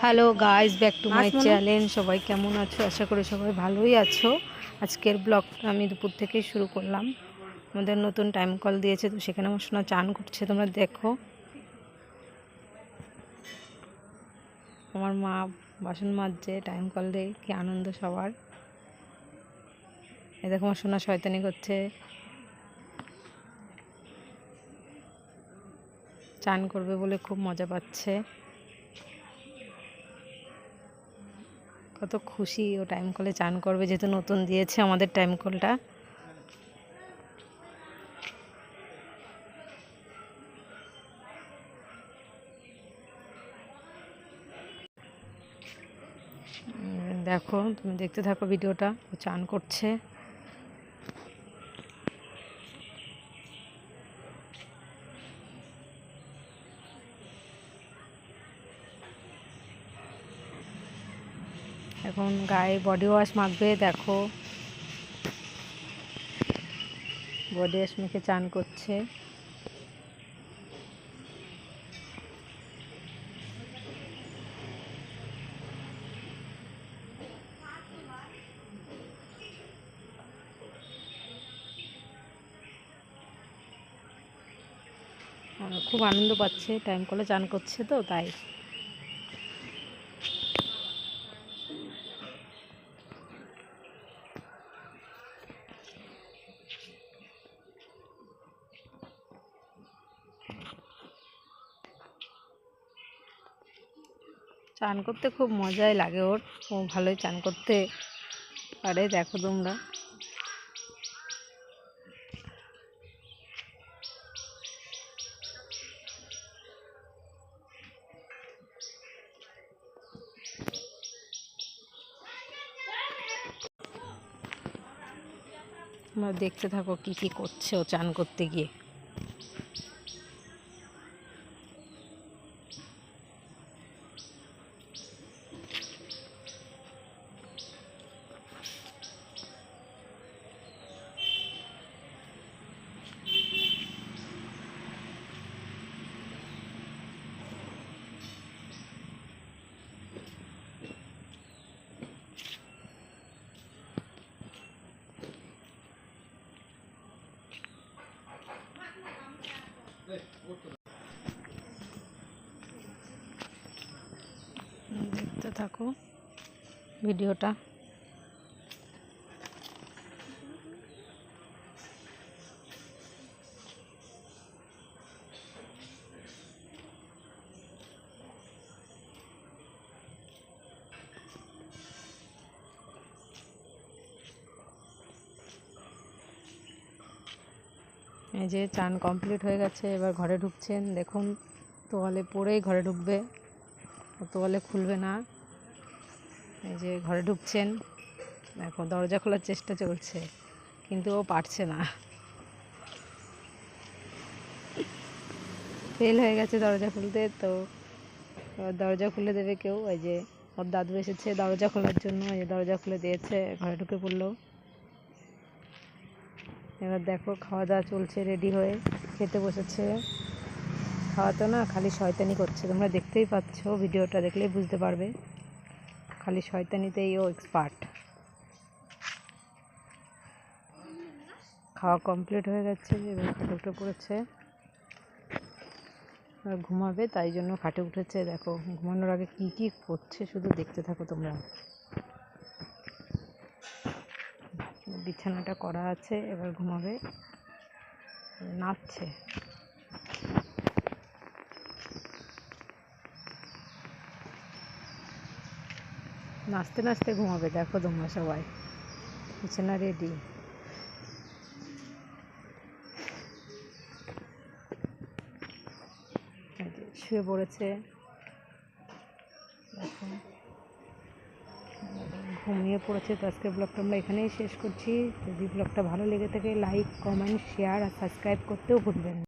Hello guys, back to my নাচ Manu. Channel. সবাই কেমন আছো? আশা করি সবাই ভালোই আছো। আজকের ব্লগটা আমি দুপুর থেকেই শুরু করলাম। আমাদের নতুন টাইম কল দিয়েছে, তো সেখানে আমার সোনা চান করছে, তোমরা দেখো। আমার মা বাসন মাজছে, টাইম কল দিয়ে কি আনন্দ সবার। এই দেখো আমার সোনা শয়তানি করছে, চান করবে বলে খুব মজা পাচ্ছে। কত খুশি ও টাইম কলে চান করবে, যেহেতু নতুন দিয়েছে আমাদের টাইম কলটা। দেখো, তুমি দেখতে থাকো ভিডিওটা। ও চান করছে। এখন গায়ে বডি ওয়াশ মাখবে। দেখো, বডি ওয়াশ মেখে চান করছে। খুব আনন্দ পাচ্ছে, টাইম কলে চান করছে তো তাই। চান করতে খুব মজাই লাগে ওর। ও ভালোই চান করতে পারে, দেখো তোমরা। তোমরা দেখতে থাকো কি কি করছে ও চান করতে গিয়ে। দেখতে থাকো ভিডিওটা। এই যে চান কমপ্লিট হয়ে গেছে, এবার ঘরে ঢুকছেন। দেখুন, তোয়ালে পরেই ঘরে ঢুকবে, তোয়ালে খুলবে না। এই যে ঘরে ঢুকছেন, দেখো দরজা খোলার চেষ্টা চলছে, কিন্তু ও পারছে না, ফেল হয়ে গেছে দরজা খুলতে। তো দরজা খুলে দেবে কেউ। এই যে ওর দাদু এসেছে দরজা খোলার জন্য, এই যে দরজা খুলে দিয়েছে, ঘরে ঢুকে পড়লো। এবার দেখো খাওয়া দাওয়া চলছে, রেডি হয়ে খেতে বসেছে। খাওয়া তো না, খালি শয়তানি করছে। তোমরা দেখতেই পাচ্ছ, ভিডিওটা দেখলেই বুঝতে পারবে। খালি শয়তানিতেই ও এক্সপার্ট। খাওয়া কমপ্লিট হয়ে গেছে, এবার খাটে উঠে পড়েছে। আর ঘুমাবে, তাই জন্য খাটে উঠেছে। দেখো ঘুমানোর আগে কি কি করছে শুধু দেখতে থাকো তোমরা। বিছানাটা করা আছে, এবার ঘুমাবে। নাচছে, নাচতে নাচতে ঘুমাবে। দেখো তোমরা সবাই, বিছানা রেডি। শুয়ে পড়েছে, দেখো ঘুমিয়ে পড়েছে। তো আজকের ব্লগটা আমরা এখানেই শেষ করছি। যদি ব্লগটা ভালো লেগে থাকে, লাইক, কমেন্ট, শেয়ার আর সাবস্ক্রাইব করতেও ভুলবেন না।